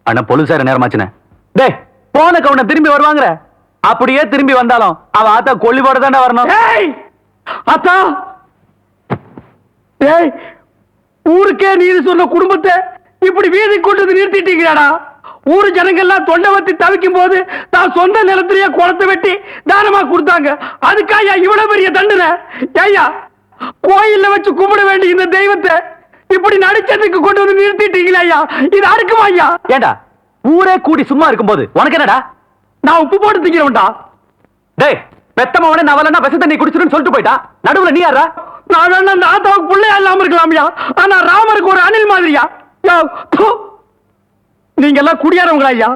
அண்ணா போலீசார நேரமாச்சுனே. டேய் போன கவுன திரும்பி வருவாங்கற. அப்படியே திரும்பி வந்தாலும் அவ ஆத்தா கொல்லிவோட தானே வரணும். ஏய் ஆத்தா, ஏய் ஊருக்கே நீதி சொன்ன குடும்பத்தை இப்படி வீதி கொண்டு வந்து நிறுத்திட்டீங்கடா. ஊரு ஜனங்கள்லாம் தொண்டை வத்தி தவிக்கும் போது தான் சொந்த நிலத்திலேயே குளத்தை வெட்டி தானமா கொடுத்தாங்க. அதுக்காயா இவ்வளவு பெரிய தண்டனை? ஐயா, கோயில்ல வச்சு கும்பிட வேண்டிய இந்த தெய்வத்தை இப்படி நடிச்சதுக்கு கொண்டு வந்து நிறுத்திட்டீங்களா ஐயா? இது அறுக்குமா ஐயா? ஏண்டா ஊரே கூடி சும்மா இருக்கும்போது உனக்கு என்னடா? நான் உப்பு போட்டு திங்கிறவன்டா. டேய் பெத்தமவனே நவலன்னா விஷ தண்ணி குடிச்சிருன்னு சொல்லிட்டு போயிட்டா. நடுவுல நீ யாரா? நான் வேணா அந்த ஆத்தாவுக்கு பிள்ளையா இல்லாம இருக்கலாம்யா. ஆனா ராமருக்கு ஒரு அணில் மாதிரியா? நீங்க எல்லாம் குடியாரவங்களா ஐயா?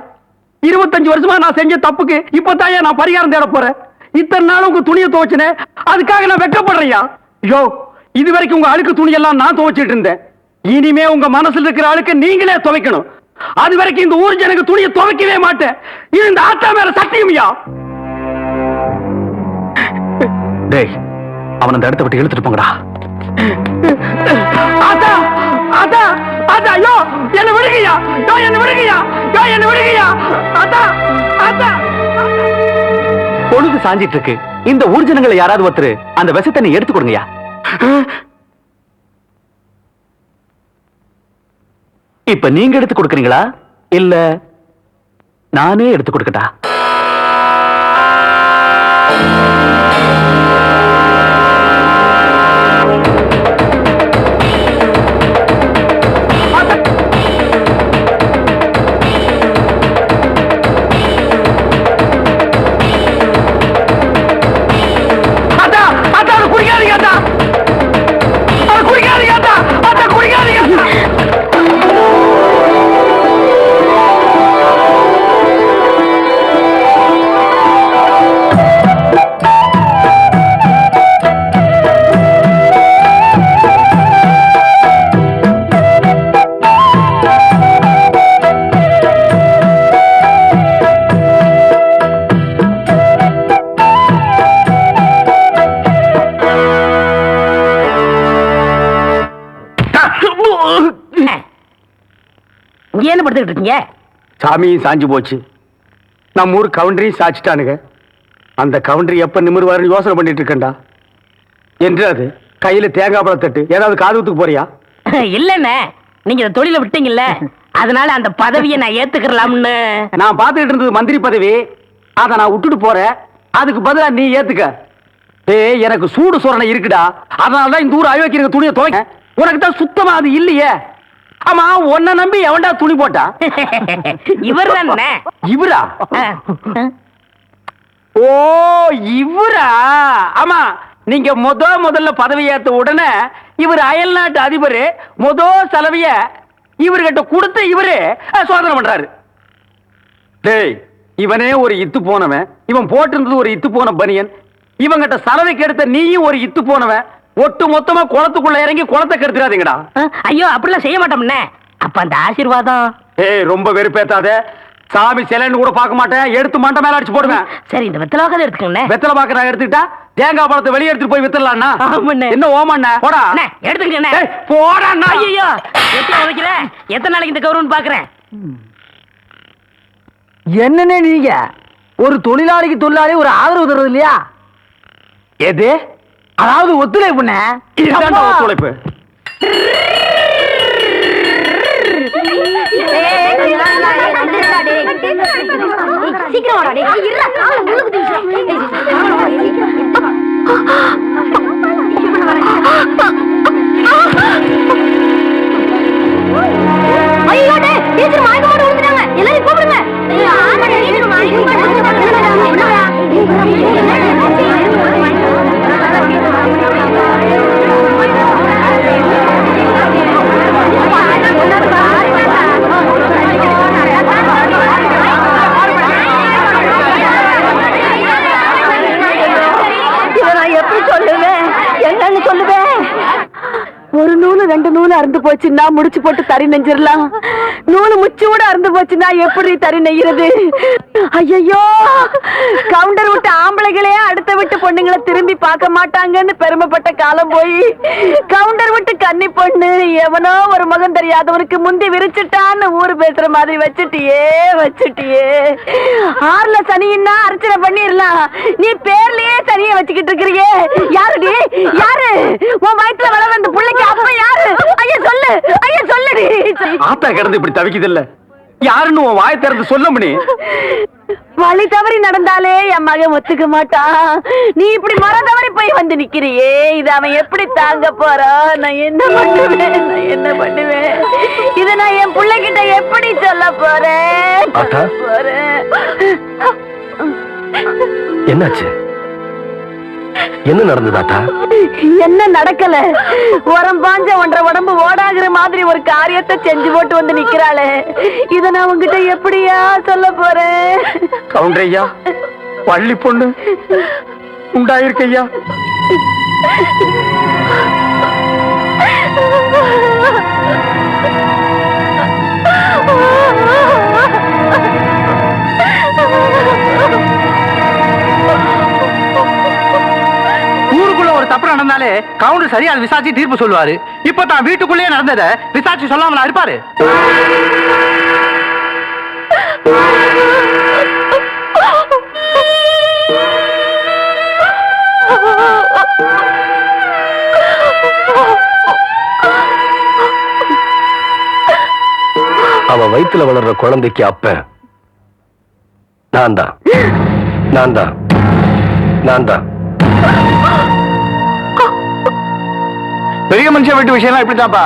25 வருஷமா நான் செஞ்ச தப்புக்கு இப்பதான் நான் பரிகாரம் தேட போறேன். இத்தனை நாள் உங்க துணியை துவைச்சனே, அதுக்காக நான் வெட்கப்படுறேன்யா. யோ, இது வரைக்கும் உங்க அழுக்கு துணியெல்லாம் நான் துவைச்சிட்டு இருந்தேன். இனிமே உங்க மனசுல இருக்கிற அழுக்கு நீங்களே துவைக்கணும். அது வரைக்கும் இந்த ஊர் ஜனங்க துணியை துவைக்கவே மாட்டேன். இது இந்த ஆத்தா மேல சத்தியம்யா. டேய் அவன் அந்த இடத்தை விட்டு இழுத்துட்டு போங்கடா. ஆத்தா ஆத்தா ஆத்தா, யோ என்ன விடுங்கயா, யோ என்ன விடுங்கயா, யோ என்ன விடுங்கயா. ஆத்தா ஆத்தா, பொழுது சாஞ்சிட்டு இருக்கு. இந்த ஊர் ஜனங்களை யாராவது ஒருத்தர் அந்த விஷ தண்ணி எடுத்து கொடுங்கயா. இப்ப நீங்க எடுத்து கொடுக்கறீங்களா இல்ல நானே எடுத்து கொடுக்கட்டா? என்ன படுத்துக்கிட்டு இருக்கீங்க? சாமியும் சாஞ்சு போச்சு, நம்ம ஊர் கவுண்டரையும் சாச்சிட்டானுங்க. அந்த கவுண்டரி எப்ப நிமிர்வாருன்னு யோசனை பண்ணிட்டு இருக்கேன்டா. என்று அது கையில தேங்காய் பழம் தட்டு ஏதாவது காதுத்துக்கு போறியா? இல்லண்ணே, நீங்க இந்த தொழில விட்டீங்கல்ல, அதனால அந்த பதவியை நான் ஏத்துக்கலாம்னு. நான் பாத்துக்கிட்டு இருந்தது மந்திரி பதவி, அதை நான் விட்டுட்டு போறேன். அதுக்கு பதிலா நீ ஏத்துக்க. ஏய் எனக்கு சூடு சொரணை இருக்குடா, அதனாலதான் இந்த ஊர் அயோக்கிய துணியை துவைக்க. உனக்கு தான் சுத்தமா அது இல்லையே. ஆமா, உன்னை நம்பி எவன்டா துணி போட்டா? இவர் தானே. இவரா? ஓ இவரா? ஆமா, நீங்க முதல்ல பதவி ஏத்த உடனே இவர் அயல் நாட்டு அதிபர் செலவிய இவர்கிட்ட கொடுத்து இவரு சோதனை பண்றாரு. டேய், இவனே ஒரு இத்து போனவன், இவன் போட்டிருந்தது ஒரு இத்து போன பனியன். இவங்கிட்ட சலவைக்கு எடுத்த நீயும் ஒரு இத்து போனவன். ஒட்டு மொத்தமா குளத்துக்குள்ள இறங்கி குளத்தை கெடுத்துறாதீங்கடா. ஐயோ, அப்படிலாம் செய்ய மாட்டோம்னே. அப்ப அந்த ஆசீர்வாதம். ஏய் ரொம்ப வெறுப்பேத்தாத. சாமி சிலைன்னு கூட பார்க்க மாட்டேன், எடுத்து மண்டை மேல அடிச்சு போடுவேன். சரி, இந்த வெத்தலை வாக்க எடுத்துக்கங்க. வெத்தலை பாக்க நான் எடுத்துக்கிட்டா தேங்காய் பழத்தை வெளியே எடுத்துட்டு போய் வித்தலாம்னா? என்ன ஓமண்ண? போடா எடுத்துக்கங்க. போடா. ஐயோ, வெத்தலை வைக்கல. எத்தனை நாளைக்கு இந்த கௌரவம் பாக்குறேன். என்னன்னே நீங்க ஒரு தொழிலாளிக்கு தொழிலாளி ஒரு ஆதரவு தருவது இல்லையா? எது? அதாவது ஒத்துழைப்பு. இதுதான் ஒத்துழைப்பு. எல்லாரும் கூப்பிடுங்க. ஒரு நூலு 2 நூலு அறுந்து போச்சுன்னா முடிச்சு போட்டு தறி நெஞ்சிடலாம். நூலு முச்சு விட அறுந்து போச்சுன்னா எப்படி தறி நெய்யறது? ஐயோ, கவுண்டர் விட்டு ஆம்பளைகளே அடுத்த விட்டு பொண்ணுங்களை திரும்பி பார்க்க மாட்டாங்கன்னு பெருமைப்பட்ட காலம் போய் கவுண்டர் விட்டு கன்னி பொண்ணு எவனோ ஒரு மகன் தெரியாதவனுக்கு முந்தி விரிச்சிட்டான்னு ஊரு பேசுற மாதிரி வச்சுட்டியே. ஆறுல சனின்னா அர்ச்சனை பண்ணிடலாம், நீ பேர்லயே சனியை வச்சுக்கிட்டு இருக்கிறியே. யாருடி? யாரு உன் வயிற்றுல வள வந்த பிள்ளைக்கு அப்ப யாரு? ஐயா சொல்லு, ஐயா சொல்லுடி. ஆத்தா கிடந்து இப்படி தவிக்குது இல்ல, யாருன்னு உன் வாயை திறந்து சொல்ல முடியும்? வழி தவறி நடந்தாலே என் மகன் ஒத்துக்க மாட்டான். நீ இப்படி மரம் தவறி போய் வந்து நிக்கிறியே, இது அவன் எப்படி தாங்க போறான்? நான் என்ன பண்ணுவேன்? இத நான் என் பிள்ளைகிட்ட எப்படி சொல்ல போறேன்? என்னாச்சு? என்ன நடந்ததாட்டா? என்ன நடக்கல, உரம் பாஞ்ச ஒன்றரை உடம்பு ஓடாகிற மாதிரி ஒரு காரியத்தை செஞ்சு போட்டு வந்து நிக்கிறாளே, இத நான் உங்ககிட்ட எப்படியா சொல்ல போறேன்? கவுண்டரையா, பள்ளி பொண்ணு உண்டாயிருக்கையா. ஊருக்குள்ள ஒரு தப்பு நடந்தாலே கவுண்டர் சரியா அதை விசாரிச்சு தீர்ப்பு சொல்லுவாரு. இப்ப தான் வீட்டுக்குள்ளேயே நடந்ததை விசாரிச்சு சொல்லாமலா இருப்பாரு? அவ வயித்துல வளர்ற குழந்தைக்கு அப்ப நான் தான். பெரிய மனுஷன் வீட்டு விஷயம் இப்படித்தாப்பா,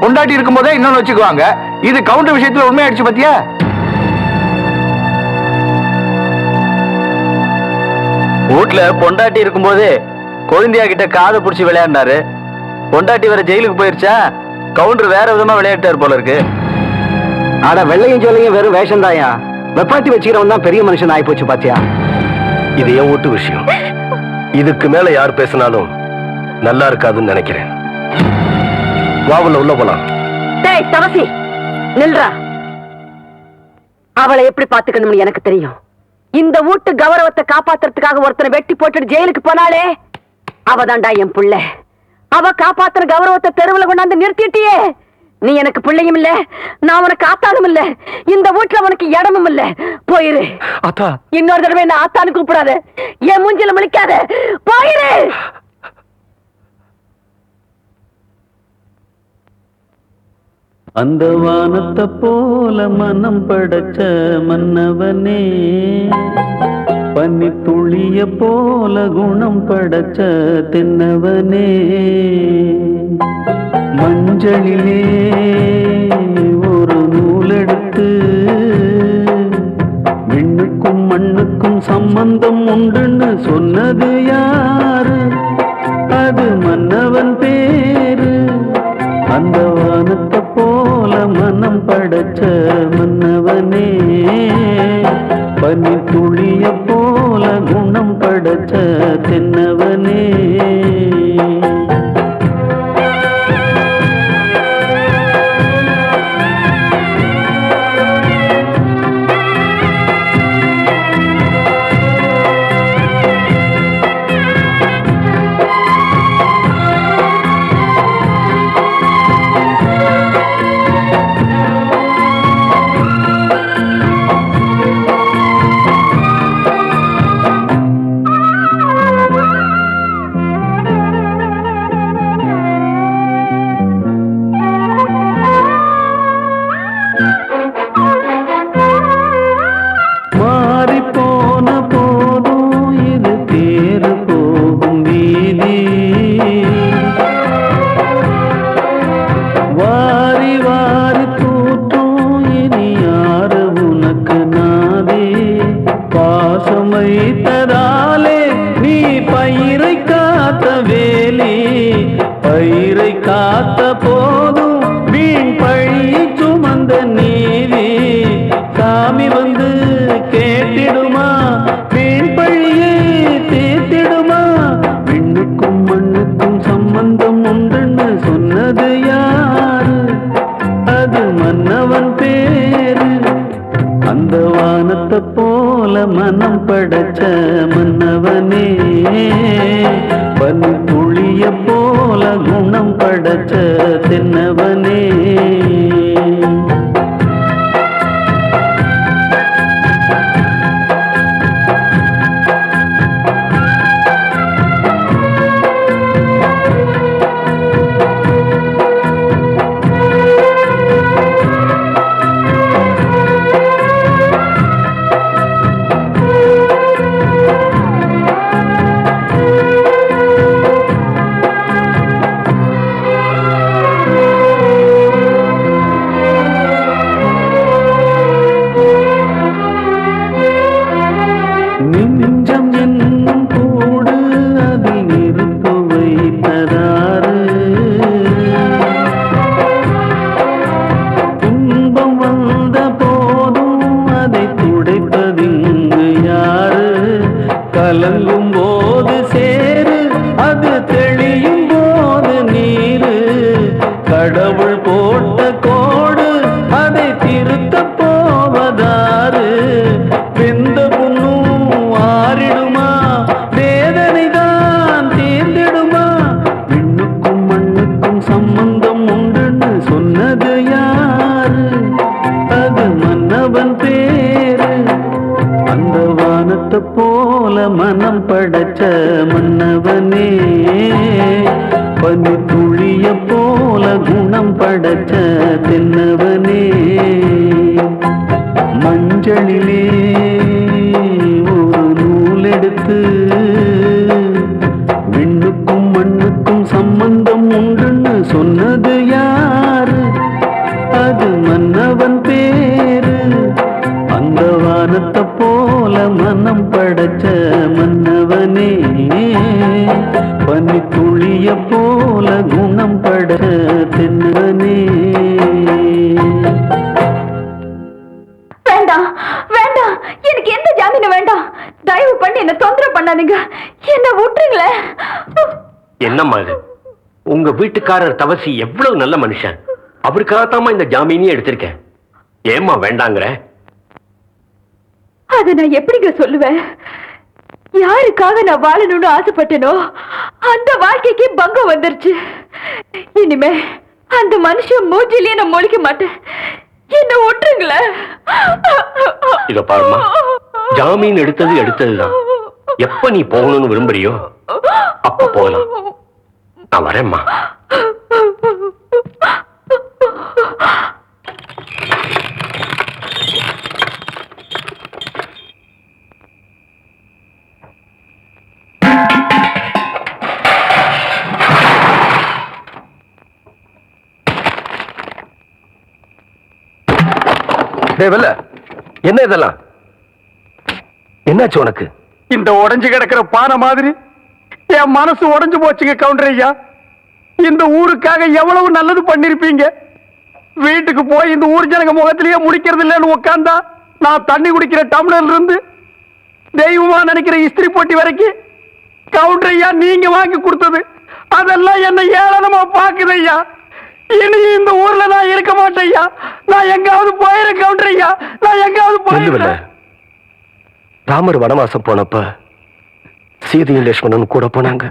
பொண்டாட்டி இருக்கும் போதே இன்னொன்னு வச்சுக்குவாங்க. இது கவுண்டர் விஷயத்துல உண்மையாயிடுச்சு பத்தியா? வீட்டுல பொண்டாட்டி இருக்கும் போதே கொழுந்தியா கிட்ட காதை புடிச்சு விளையாடினாரு. பொண்டாட்டி வேற ஜெயிலுக்கு போயிருச்சா, கவுண்டர் வேற விதமா விளையாட்டாரு போல இருக்கு. ஆனா வெள்ளையும் சொல்லையும் வெறும் வேஷம் தாயா, வெப்பாட்டி வச்சுக்கிறவன் தான் பெரிய மனுஷன் ஆகி போச்சு பாத்தியா. இது என் வீட்டு விஷயம், இதுக்கு மேல யார் பேசினாலும் நல்லா இருக்காதுன்னு நினைக்கிறேன். வாவுல உள்ள போலாம். டேய் தவசி, நில்றா. அவளை எப்படி பாத்துக்கணும்னு எனக்கு தெரியும். இந்த வீட்டு கௌரவத்தை காப்பாத்துறதுக்காக ஒருத்தனை வெட்டி போட்டுட்டு ஜெயிலுக்கு போனாலே அவதான்டா என் புள்ள. அவ காப்பாத்துற கௌரவத்தை தெருவுல கொண்டாந்து நிறுத்திட்டியே. நீ எனக்கு பிள்ளையும் இல்ல, நான் உனக்கு ஆத்தானும் இல்ல, இந்த வீட்டுல உனக்கு இடமும் இல்ல. போயிரு. அத்தா, இன்னொரு தடவை என்ன ஆத்தானு கூப்பிடாத, என் மூஞ்சில முழிக்காத. போயிரு. அந்த வானத்தை போல மனம் படைச்ச மன்னவனே, பன்னி துளிய போல குணம் படைச்ச தென்னவனே, மஞ்சளிலே ஒரு நூலெடுத்து விண்ணுக்கும் மண்ணுக்கும் சம்பந்தம் உண்டுன்னு சொன்னது யாரு? அது மன்னவன் பேரு. அந்த வானத்தை போல மனம் படைச்ச மன்னவனே, பனி துளிய போல குணம் படைச்ச தென்னவனே. வானத்தை போல மனம் படைச்ச மன்னவனே, பனி துளிய போல குணம் படைச்ச தென்னவனே. நெஞ்சம் என்னும் கூடு அதில் நெருப்பு வைத்ததாறு, துன்பம் வந்த போதும் அதை துடைப்பதிங்கு யாரு? கலங்கும் போது சேரு, அது தெளியும் போது நீரு. கடவுள் போட்ட கோடு அதை திருத்த போவதாறு? வெந்த புண்ணும் ஆறிடுமா, வேதனை தான் தீர்ந்திடுமா? விண்ணுக்கும் மண்ணுக்கும் சம்பந்தம் உண்டுன்னு சொன்னது யாரு? அது மன்னவன் பேரு. அந்த வானத்தை போல மனம் படைச்ச மன்னவனே, பனி துளிய போல குணம் படைச்ச தென்னவனே. மஞ்சளிலே ஒரு நூல் எடுத்து விண்ணுக்கும் மண்ணுக்கும் சம்பந்தம் உண்டுன்னு சொன்னது யாரு? அது மன்னவன் பேரு. அந்த வானத்தை போல மனம் படைச்ச மன்னவனே, பனி துளிய போல குணம் படைச்ச தென்னவனே. வேண்டாம் வேண்டாம், எனக்கு எந்த ஜாமீனும் வேண்டாம். தயவு பண்ணி என்ன தொந்தரவு பண்ணாதீங்க, என்ன விட்டுருங்களேன். என்னம்மா இது? உங்க வீட்டுக்காரர் தவசி எவ்வளவு நல்ல மனுஷன், அவருக்காகத்தாம்மா இந்த ஜாமீனையே எடுத்திருக்கேன். ஏம்மா வேண்டாங்கிற? அதை நான் எப்படிங்க சொல்லுவேன்? யாருக்காக நான் வாழணும்னு ஆசைப்பட்டேனோ அந்த வாழ்க்கைக்கு பங்கம் வந்துருச்சு. இனிமே அந்த மனுஷன் மூஞ்சிலேயே நான் முழிக்க மாட்டேன். என்ன விட்டுருங்களேன். இத பாருமா, ஜாமீன் எடுத்ததுதான். எப்ப நீ போகணும்னு விரும்புறியோ அப்ப போகலாம். நான் வரேம்மா. என்ன இதெல்லாம்? என்னாச்சு உனக்கு? இந்த உடைஞ்சு கிடக்கிற பானை மாதிரி என் மனசு உடைஞ்சு போச்சுங்க கவுண்டர் ஐயா. இந்த ஊருக்காக எவ்வளவு நல்லது பண்ணிருப்பீங்க. வீட்டுக்கு போய் இந்த ஊர் ஜனங்க முகத்திலேயே முடிக்கிறது இல்லைன்னு உட்கார்ந்தா, நான் தண்ணி குடிக்கிற டம்ளர்ல இருந்து தெய்வமா நினைக்கிற இஸ்திரி போட்டி வரைக்கும் கவுண்டர் ஐயா நீங்க வாங்கி கொடுத்தது அதெல்லாம் என்ன ஏளனமா பாக்குது ஐயா. இனி இந்த ஊர்ல நான் இருக்க மாட்டேன் ஐயா. நான் எங்காவது போயிரு கவுண்டர் ஐயா, நான் எங்காவது போயிரு. ராமர் வனவாசம் போனப்ப சீதையும் லட்சுமணனும் கூட போனாங்க.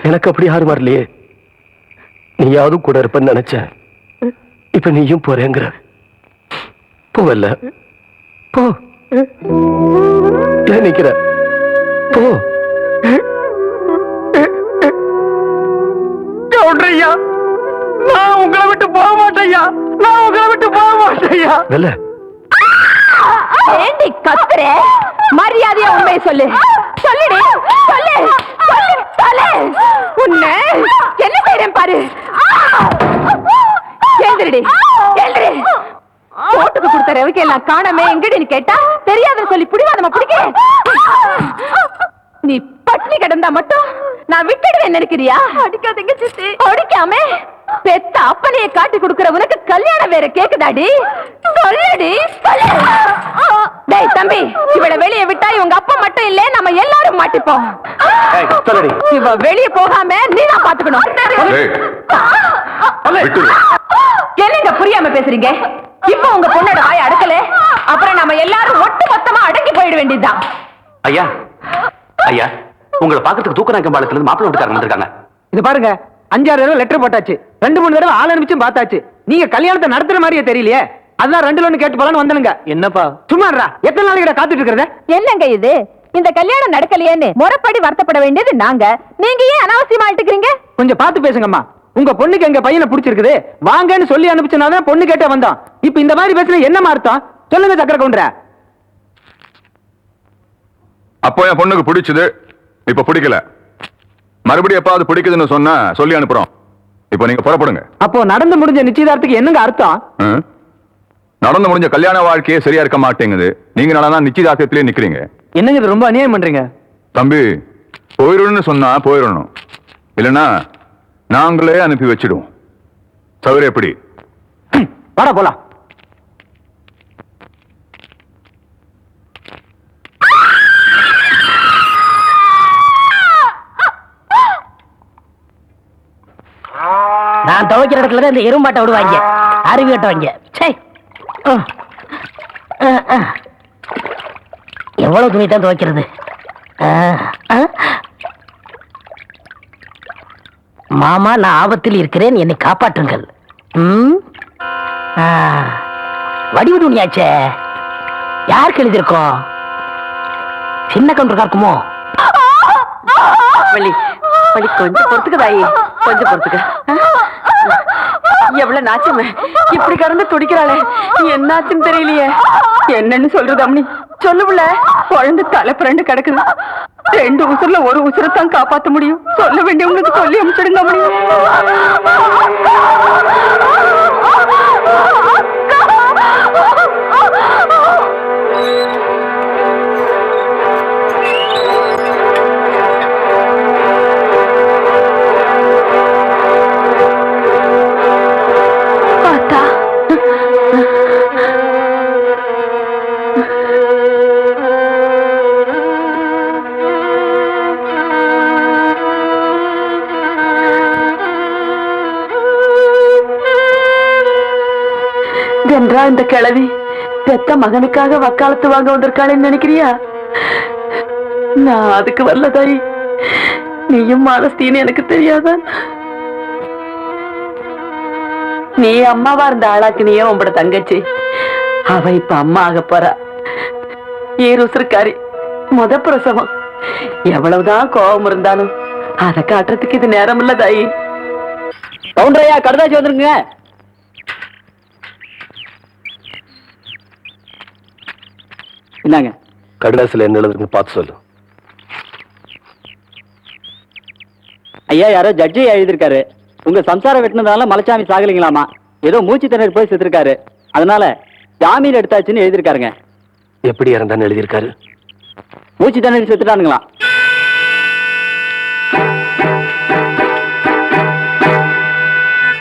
எனக்கு அப்படி யாரும் வரலையே. நீயாவது கூட இருப்பன்னு நினைச்சேன். இப்ப நீயும் போறேங்கிற. போவல்ல, போ. ஏன் நிக்கிற? போ. கவுண்டர் ஐயா, நான் உங்களை விட்டு போக மாட்டேயா. நான் உங்களை விட்டு போக மாட்டேயா. ஏண்டி கத்துற? மரியாதையா உண்மையை சொல்லு. சொல்லுடி, சொல்லு சொல்லு சொல்லு. உன்னை என்ன செய்றேன் பாரு. எழுந்திரடி, எழுந்திரி. போட்டுக்கு கொடுத்த ரவிக்கு எல்லாம் காணாம எங்கடின்னு கேட்டா தெரியாதுன்னு சொல்லி பிடிவாதமா பிடிக்க. நீ பட்னி கிடந்தா மட்டும் நான் விட்டுடுவேன் நினைக்கிறியா? அடிக்காதீங்க சித்தி. அடிக்காம பெத்த அப்பனையே காட்டி கொடுக்கிற உனக்கு கல்யாணம் வேற கேக்குதாடி? சொல்லுடி, சொல்லு. டேய் தம்பி, இவளை வெளியே விட்டா இவங்க அப்பா மட்டும் இல்ல, நம்ம எல்லாரும் மாட்டிப்போம். இவ வெளியே போகாம நீதான் பாத்துக்கணும். என்னங்க புரியாம பேசுறீங்க? இப்ப உங்க பொண்ணோட வாய் அடக்கல, அப்புறம் நம்ம எல்லாரும் ஒட்டு போயிட வேண்டியதுதான். ஐயா ஐயா, உங்களை பாக்கிறதுக்கு தூக்கநாயக்கம் பாலத்துல இருந்து மாப்பிள்ளை வீட்டுக்காரங்க வந்திருக்காங்க. இது பாருங்க, 5-6 தடவை லெட்டர் போட்டாச்சு, 2-3 தடவை ஆள் அனுப்பிச்சும் பார்த்தாச்சு. நீங்க கல்யாணத்தை நடத்துற மாதிரியே தெரியலையே. அதான் 2ல 1 கேட்டு போலான்னு வந்தனுங்க. என்னப்பா சும்மாறா, எத்தனை நாளைக்கு காத்துட்டு இருக்கிறத? என்னங்க இது? இந்த கல்யாணம் நடக்கலையேன்னு முறைப்படி வருத்தப்பட வேண்டியது நாங்க. நீங்க ஏன் அனாவசியமா இட்டுக்கிறீங்க? கொஞ்சம் பார்த்து பேசுங்கம்மா. உங்க பொண்ணுக்கு எங்க பையனை பிடிச்சிருக்குது, வாங்கன்னு சொல்லி அனுப்பிச்சனாதான் பொண்ணு கேட்டே வந்தோம். இப்ப இந்த மாதிரி பேசுற என்னமா அர்த்தம்? சொல்லுங்க சக்கர கவுண்டர. அப்போ என் பொண்ணுக்கு பிடிச்சது, இப்ப பிடிக்கல. மறுபடியும் எப்பாவது பிடிக்குதுன்னு சொன்னா சொல்லி அனுப்புறோம். இப்ப நீங்க புறப்படுங்க. அப்போ நடந்து முடிஞ்ச நிச்சயதார்த்தத்துக்கு என்னங்க அர்த்தம்? நடந்து முடிஞ்ச கல்யாண வாழ்க்கையே சரியா இருக்க மாட்டேங்குது, நீங்க நடந்தா நிச்சயதார்த்தத்திலே நிக்கிறீங்க. என்னங்க இது ரொம்ப அநியாயம் பண்றீங்க. தம்பி, போயிடணும்னு சொன்னா போயிடணும், இல்லைன்னா நாங்களே அனுப்பி வச்சிடுவோம். சௌகரியம் எப்படி? வாடா போலாம். நான் துவைக்கிற இடத்துல இந்த எறும்பாட்டை விடுவாங்க, அருவி கட்டுவாங்க. எவ்வளவு துணி தான் துவைக்கிறது? மாமா, நான் ஆபத்தில் இருக்கிறேன், என்னை காப்பாற்றுங்கள். வடிவு துணியாச்சே, யாருக்கு எழுதியிருக்கோம்? சின்ன கவுண்டருக்கா இருக்குமோ? வள்ளி வள்ளி, கொஞ்சம் பொறுத்துக்க தாயி, கொஞ்சம் பொறுத்துக்க. எவ்வளவு நாச்சமே இப்படி கடந்து துடிக்கிறாளே, என்னாச்சுன்னு தெரியலையே. என்னன்னு சொல்றது அம்மனி? சொல்லுல, குழந்தை தலை புரண்டு கிடக்குது. 2 உசுர்ல 1 உசுரத்தான் காப்பாத்த முடியும். சொல்ல வேண்டியவங்களுக்கு சொல்லி அனுப்பிச்சிடுங்க அம்மனி. என்றா இந்த கிழவி பெத்த மகனுக்காக வக்காலத்து வாங்க வந்திருக்காளேன்னு நினைக்கிறியா? நான் அதுக்கு வரலதாய். நீயும் மாலஸ்தீன்னு எனக்கு தெரியாதா? நீ அம்மாவா இருந்த ஆளாக்கு நீயே உங்களோட தங்கச்சி. அவ இப்ப அம்மா ஆக போறா. ஈருசுருக்காரி, முத பிரசவம். எவ்வளவுதான் கோபம் இருந்தாலும் அதை காட்டுறதுக்கு இது நேரம் இல்ல தாயி. கவுண்டரையா, கடுதாச்சி வந்துருங்க. என்னங்க கடுதாசில என்ன எழுதுன்னு பார்த்து சொல்லு. ஐயா, யாரோ ஜட்ஜி எழுதியிருக்காரு. உங்க சம்சாரம் வெட்டினதால மலைச்சாமி சாகலிங்களாமா, ஏதோ மூச்சு திணறி போய் செத்துருக்காரு, அதனால ஜாமீன் எடுத்தாச்சுன்னு எழுதியிருக்காருங்க. எப்படி இறந்தான்னு எழுதியிருக்காரு? மூச்சு திணறி செத்துட்டானுங்களா?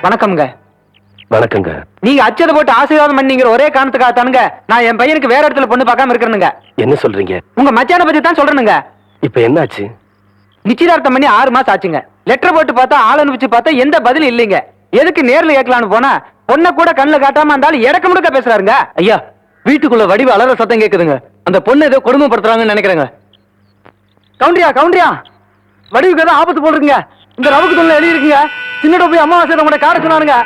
வணக்கம்ங்க. வணக்கங்க. நீங்க அச்சதை போட்டு ஆசீர்வாதம் பண்ணீங்கிற ஒரே காரணத்துக்காகத்தானுங்க நான் என் பையனுக்கு வேற இடத்துல பொண்ணு பார்க்காம இருக்கிறேனுங்க. என்ன சொல்றீங்க? உங்க மச்சான பத்தி தான் சொல்றேனுங்க. இப்ப என்னாச்சு? நிச்சயதார்த்தம் பண்ணி 6 மாசம் ஆச்சுங்க. லெட்டர் போட்டு பார்த்தா, ஆள் அனுப்பிச்சு பார்த்தா எந்த பதிலும் இல்லைங்க. எதுக்கு நேர்ல கேட்கலான்னு போனா பொண்ணை கூட கண்ணுல காட்டாம இருந்தாலும் இடக்க முடுக்க பேசுறாருங்க. ஐயா, வீட்டுக்குள்ள வடிவு அலற சத்தம் கேக்குதுங்க. அந்த பொண்ணு ஏதோ கொடுமைப்படுத்துறாங்கன்னு நினைக்கிறேங்க. கவுண்டரியா, கவுண்டரியா, வடிவுக்கு ஏதோ ஆபத்து போடுறீங்க. இந்த ரவுக்கு தொழில் எழுதி இருக்குங்க. சின்னட போய் அம்மாவாசை உங்களோட கார சொன்னானுங்க.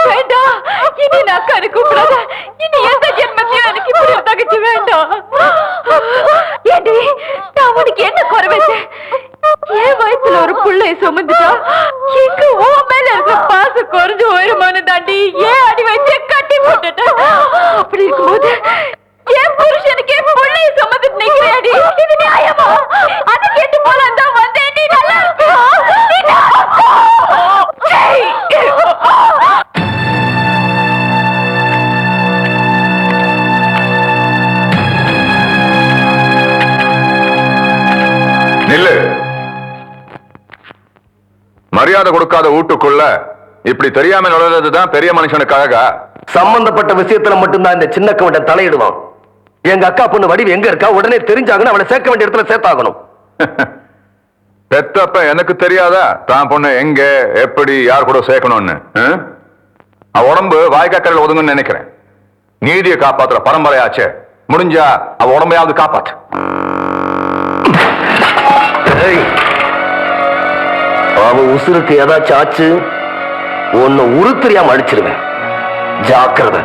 வேண்டாம், இனி நான் கரு கூப்பிடாத. இனி எந்த ஜென்மத்திலும் எனக்கு இப்படி தங்கச்சி வேண்டாம். ஏண்டி நான் உனக்கு என்ன குறை வச்சேன்? என் வயசுல ஒரு புள்ளைய சுமந்துட்டா எங்க உன் மேல இருக்க பாசம் குறைஞ்சு போயிருமானு தாண்டி ஏன் அடி வச்சு கட்டி போட்டுட்டேன். அப்படி இருக்கும்போது என் புருஷனுக்கு என் புள்ளைய சுமந்துட்டு நிக்கிறேடி. இது நியாயமா? அதை கேட்டு போலாம் தான் வந்தேன். நீ நல்லா இருப்பியா? நில்லு. மரியாதை கொடுக்காத வீட்டுக்குள்ள இப்படி தெரியாம நுழைறதுதான் பெரிய மனுஷனுக்காக. சம்பந்தப்பட்ட விஷயத்துல மட்டும்தான் இந்த சின்ன கவட்டன் தலையிடுவான். எங்க அக்கா பொண்ணு வடிவு எங்க இருக்கா உடனே தெரிஞ்சாங்கன்னு அவளை சேர்க்க வேண்டிய இடத்துல சேர்த்தாகணும். பெத்தப்ப எனக்கு தெரியாதா தான் பொண்ணு எங்க எப்படி யார் கூட சேர்க்கணும்னு? அவ உடம்பு வாய்க்காக்கரையில் ஒதுங்குன்னு நினைக்கிறேன். நீதியை காப்பாத்துற பரம்பரையாச்சே, முடிஞ்சா அவ உடம்பையாவது காப்பாத்து. அவ உசுருக்கு ஏதாச்சும் ஆச்சு உன்னை உருத்தறியாம அடிச்சிருவேன். ஜாக்கிரதை.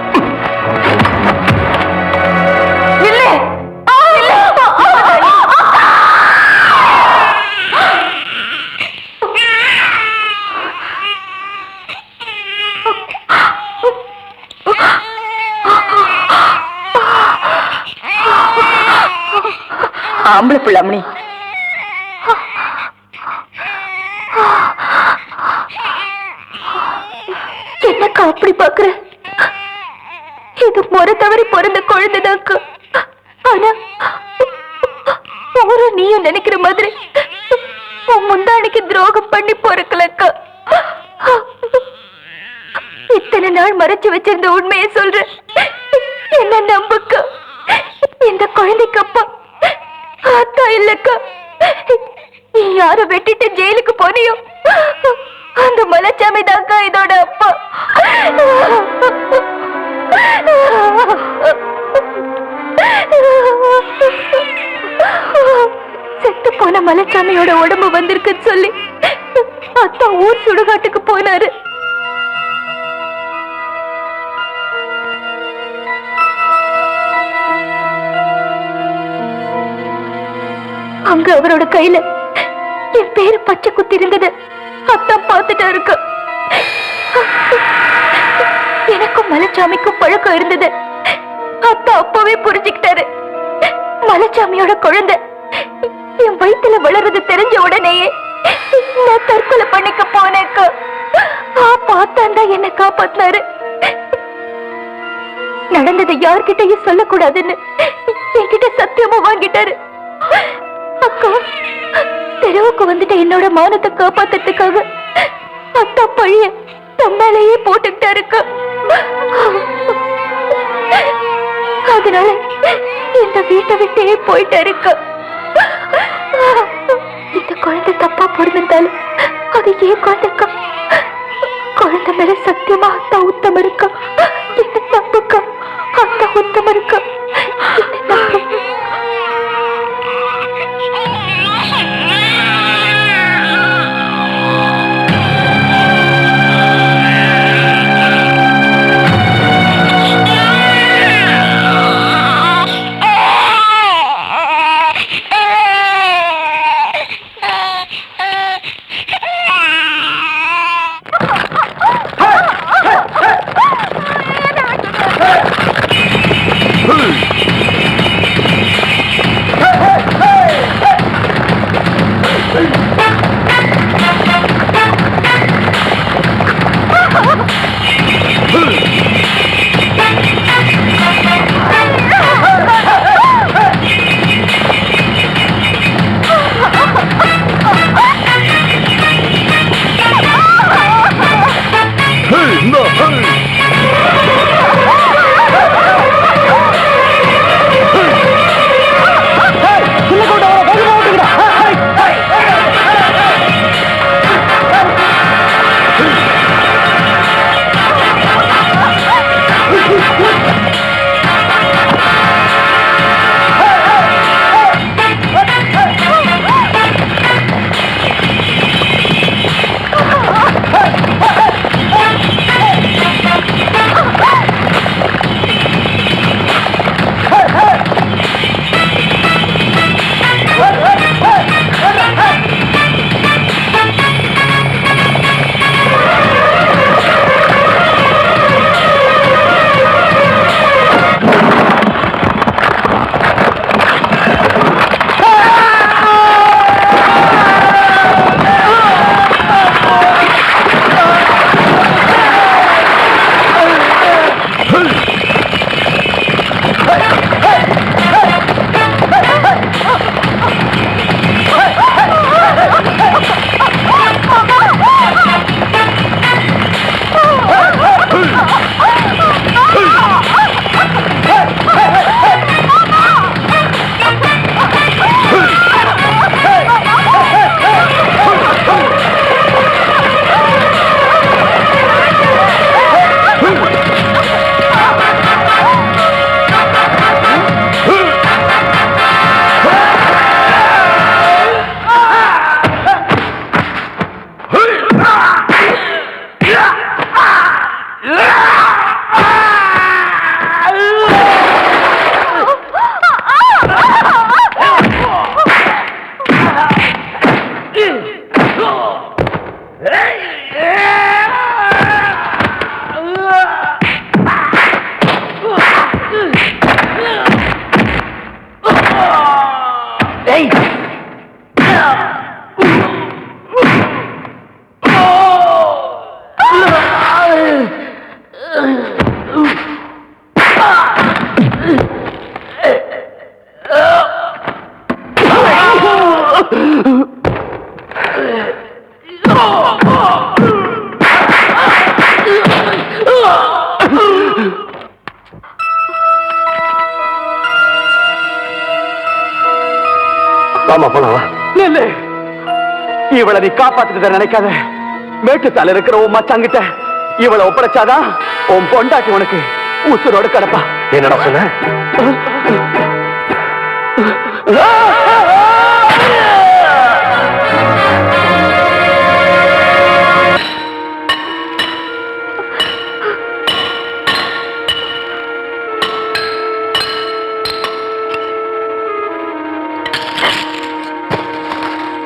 ஆம்பளை பிள்ளாமணி என்னக்கா அப்படி பாக்குற? இது முறை தவறி பிறந்த குழந்தைதாக்கா. ஆனா ஒரு நீயும் நினைக்கிற மாதிரி உன் முந்தானிக்கு துரோகம் பண்ணி பொறுக்கலக்கா. இத்தனை நாள் மறைச்சு வச்சிருந்த உண்மையை சொல்ற, என்ன நம்புக்கா. இந்த குழந்தைக்கு அப்பா அத்தா இல்லக்கா. நீ யார வெட்டிட்டு ஜெயிலுக்கு போனியோ அந்த மலைச்சாமி தாக்கா இதோட அப்பா. செத்து போன மலைச்சாமியோட உடம்பு வந்திருக்குன்னு சொல்லி அத்தா ஊர் சுடுகாட்டுக்கு போனாரு. அங்க அவரோட கையில என் பேரு பச்சை குத்தி இருந்தது அத்தா பார்த்துட்டு இருக்கு. எனக்கும் மலைச்சாமிக்கும் பழக்கம் இருந்தது. அத்தா அப்பவே புரிஞ்சுக்கிட்டாரு. மலைச்சாமியோட குழந்தை என் வயித்துல வளர்றது தெரிஞ்ச உடனேயே நான் தற்கொலை பண்ணிக்க போனேக்கா. பார்த்தாண்டா என்ன காப்பாத்தினாரு. நடந்ததை யார்கிட்டயும் சொல்லக்கூடாதுன்னு என்கிட்ட சத்தியமா வாங்கிட்டாரு. அக்கா தெருவுக்கு வந்துட்டு என்னோட மானத்தை காப்பாத்துறதுக்காக அத்தா பழிய தன்னாலேயே போட்டுக்கிட்டாருக்கா. அதனால இந்த வீட்டை விட்டே போயிட்டாருக்கா. இந்த குழந்தை தப்பா பிறந்திருந்தாலும் அது ஏன் குழந்தைக்கா. குழந்தை மேல சத்தியமா அத்தா உத்தம இருக்கா. என்ன நம்புக்கா. அத்தா உத்தம இருக்கா. என்ன நம்பு. வாமா போலாம் வா. நில்லு. இவளை நீ காப்பாத்துட்டு நினைக்காத. மேட்டுத்தால இருக்கிற உன் மச்சாங்கிட்ட இவளை ஒப்படைச்சாதான் உன் பொண்டாட்டி உனக்கு உசுரோடு கிடப்பா. என்னடா சொன்ன?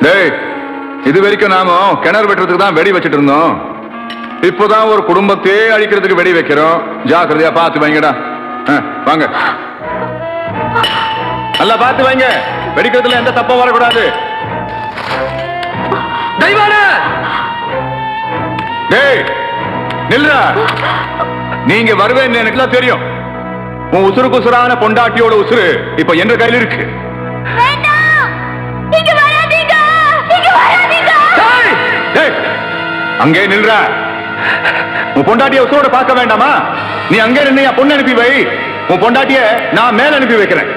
டேய், இது வரைக்கும் நாம கிணறு வெட்டுறதுக்கு தான் வெடி வச்சிட்டு இருந்தோம். இப்போதான் ஒரு குடும்பத்தையே அழிக்கிறதுக்கு வெடி வைக்கிறோம். ஜாக்கிரதையா பார்த்து வைங்கடா. வாங்க, நல்லா பார்த்து வைங்க. வெடிக்கிறதுல எந்த தப்பா வரக்கூடாது. டேய் நில்றா. நீங்க வருவேன்னு எனக்கு எல்லாம் தெரியும். உன் உசுருக்கு உசுரான பொண்டாட்டியோட உசுரு இப்ப என்ற கையில் இருக்கு. அங்கே நில்ற. உன் பொண்டாட்டிய உசுரோட பார்க்க வேண்டாமா? நீ அங்கே நின்று என் பொண்ணு அனுப்பி வை. உன் பொண்டாட்டிய நான் மேல அனுப்பி வைக்கிறேன்.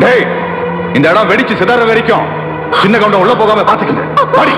டேய், இந்த இடம் வெடிச்சு சிதற வரைக்கும் சின்ன கவுண்டம் உள்ள போகாம பாத்துக்கங்க. பாடி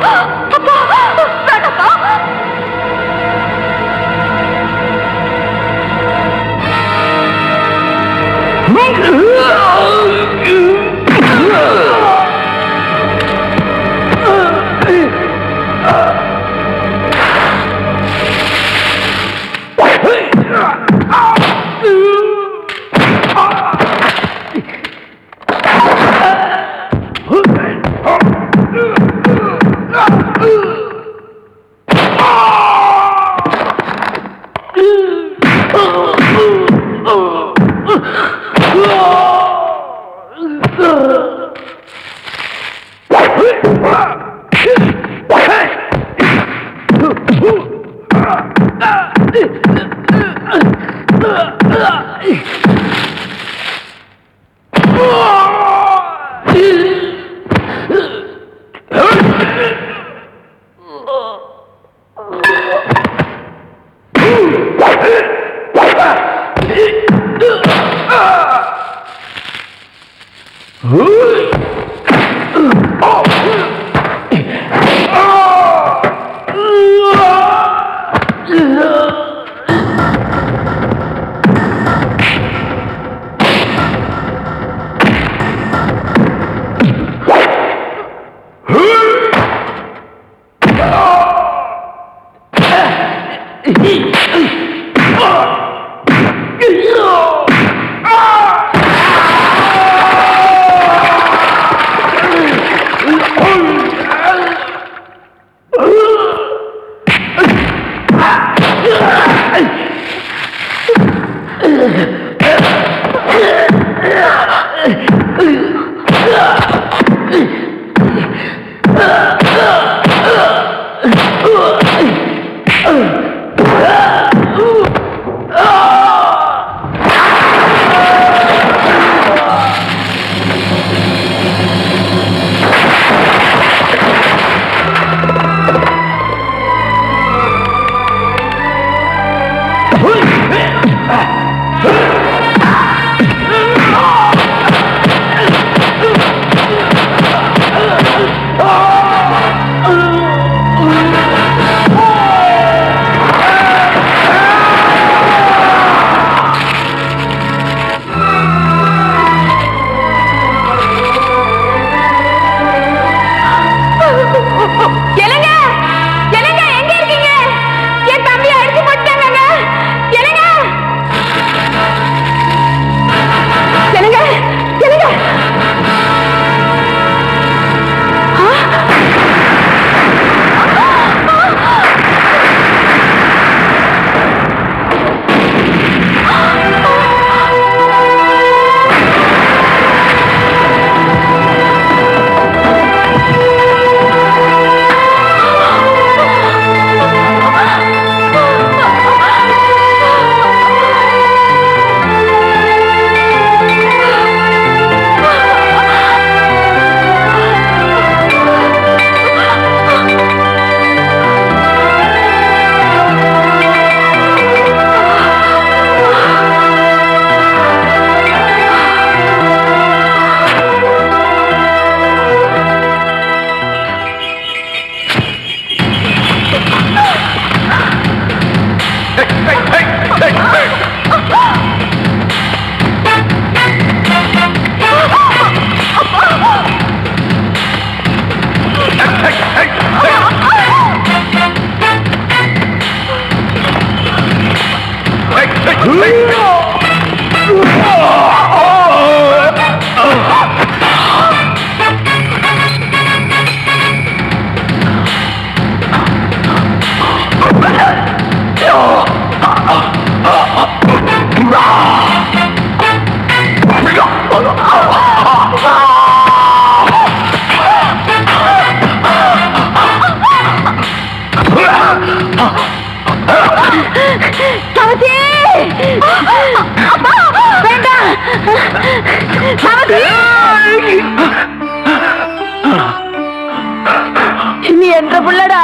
என்ற புள்ளடா,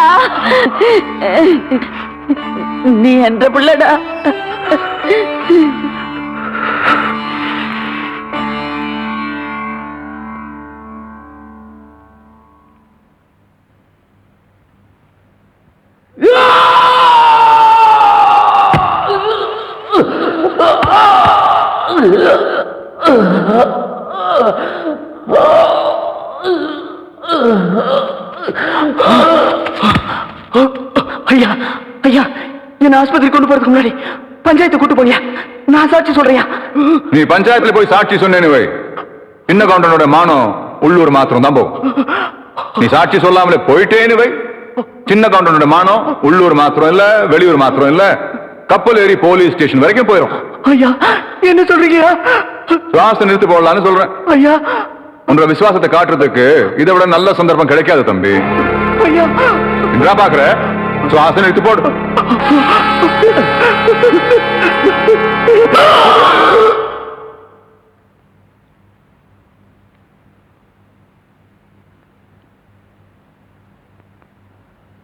நீ என்ற புள்ளடா. ஐயா ஐயா, என்ன ஆஸ்பத்திரி கொண்டு போறதுக்கு முன்னாடி பஞ்சாயத்து கூட்டு போனியா? நான் சாட்சி சொல்றியா? நீ பஞ்சாயத்துல போய் சாட்சி சொன்னேன்னு வை, சின்ன கவுண்டனோட மானம் உள்ளூர் மாத்திரம் தான் போகும். நீ சாட்சி சொல்லாமலே போயிட்டேன்னு வை, சின்ன கவுண்டனோட மானம் உள்ளூர் மாத்திரம் இல்ல, வெளியூர் மாத்திரம் இல்ல, கப்பல் ஏறி போலீஸ் ஸ்டேஷன் வரைக்கும் போயிடும். ஐயா என்ன சொல்றீங்க? சுவாசம் நிறுத்து போடலான்னு சொல்றேன். ஐயா, உன்ற விசுவாசத்தை காட்டுறதுக்கு இதை விட நல்ல சந்தர்ப்பம் கிடைக்காது தம்பி. ஐயா என்ன பாக்குற? சுவாசம் நிறுத்து போடு.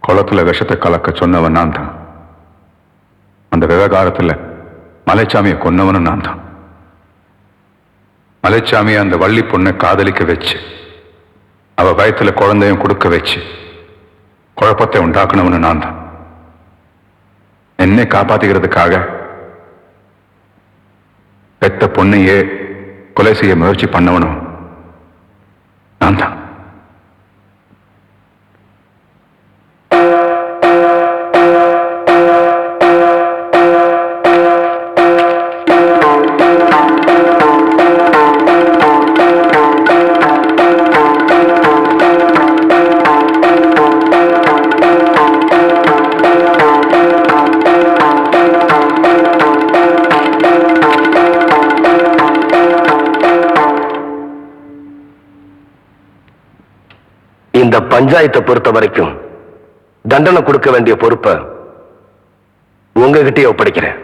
குளத்துல விஷத்தை கலக்க சொன்னவன் நான் தான். அந்த விவகாரத்துல மலைச்சாமியை கொன்னவனும் நான் தான். மலைச்சாமியை அந்த வள்ளி பொண்ணை காதலிக்க வச்சு அவ வயத்துல குழந்தையும் கொடுக்க வச்சு குழப்பத்தை உண்டாக்குனவனு நான் தான். என்னை காப்பாத்திக்கிறதுக்காக பெத்த பொண்ணையே கொலை செய்ய முயற்சி பண்ணவனும் நான் தான். இந்த பஞ்சாயத்தை பொறுத்த வரைக்கும் தண்டனை கொடுக்க வேண்டிய பொறுப்பை உங்ககிட்டயே ஒப்படைக்கிறேன்.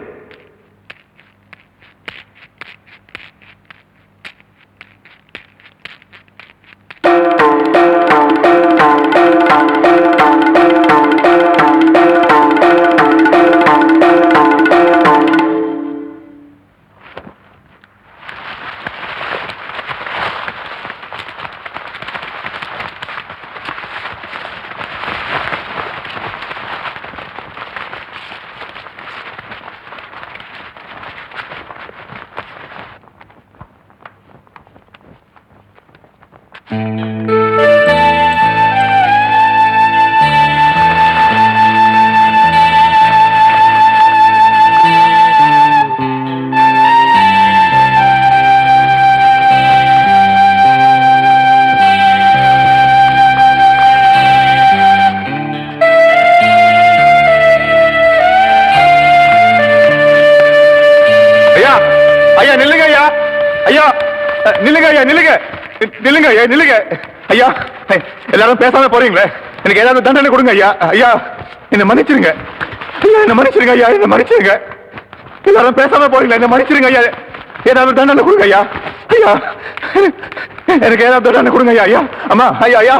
நில்லுங்க ஐயா, எல்லாரும் பேசாம போறீங்களே, எனக்கு ஏதாவது தண்டனை கொடுங்க ஐயா. ஐயா என்ன மன்னிச்சிருங்க ஐயா, என்ன மன்னிச்சிருங்க ஐயா, என்ன மன்னிச்சிருங்க. எல்லாரும் பேசாம போறீங்களா, என்ன மன்னிச்சிருங்க ஐயா, ஏதாவது தண்டனை கொடுங்க ஐயா. ஐயா எனக்கு ஏதாவது தண்டனை கொடுங்க ஐயா. ஐயா அம்மா, ஐயா ஐயா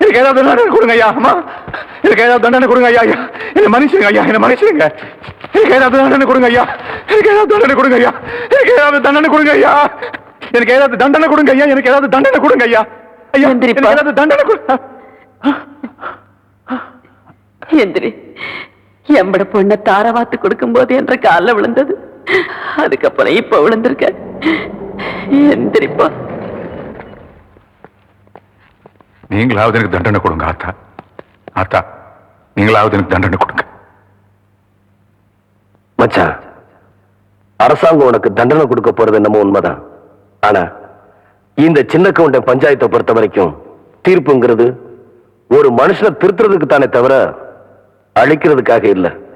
எனக்கு ஏதாவது தண்டனை கொடுங்க ஐயா. அம்மா எனக்கு ஏதாவது தண்டனை கொடுங்க ஐயா. ஐயா என்ன மன்னிச்சிருங்க ஐயா, என்ன மன்னிச்சிருங்க. எனக்கு ஏதாவது தண்டனை கொடுங்க ஐயா, எனக்கு ஏதாவது தண்டனை கொடுங்க ஐயா, எனக்கு ஏதாவது தண்டனை கொடுங்க ஐயா, எனக்கு ஏதாவது தண்டனை கொடுங்க ஐயா, எனக்கு ஏதாவது தண்டனை கொடுங்க ஐயா. ஐயா எனக்கு ஏதாவது தண்டனை கொடுங்க. எந்திரி, எம்பட பொண்ணை தாரவாத்து கொடுக்கும் போது என்ற கால விழுந்தது, அதுக்கப்புறம் இப்ப விழுந்திருக்க. எந்திரிப்பா. நீங்களாவது எனக்கு தண்டனை கொடுங்க ஆத்தா. ஆத்தா நீங்களாவது எனக்கு தண்டனை கொடுங்க. மச்சான், அரசாங்கம் உனக்கு தண்டனை கொடுக்க போறது என்னமோ உண்மைதான். ஆனா இந்த சின்ன கவுண்ட பஞ்சாயத்தை பொறுத்த வரைக்கும் தீர்ப்புங்கிறது ஒரு மனுஷனை திருத்துறதுக்கு தானே தவிர அழிக்கிறதுக்காக இல்ல.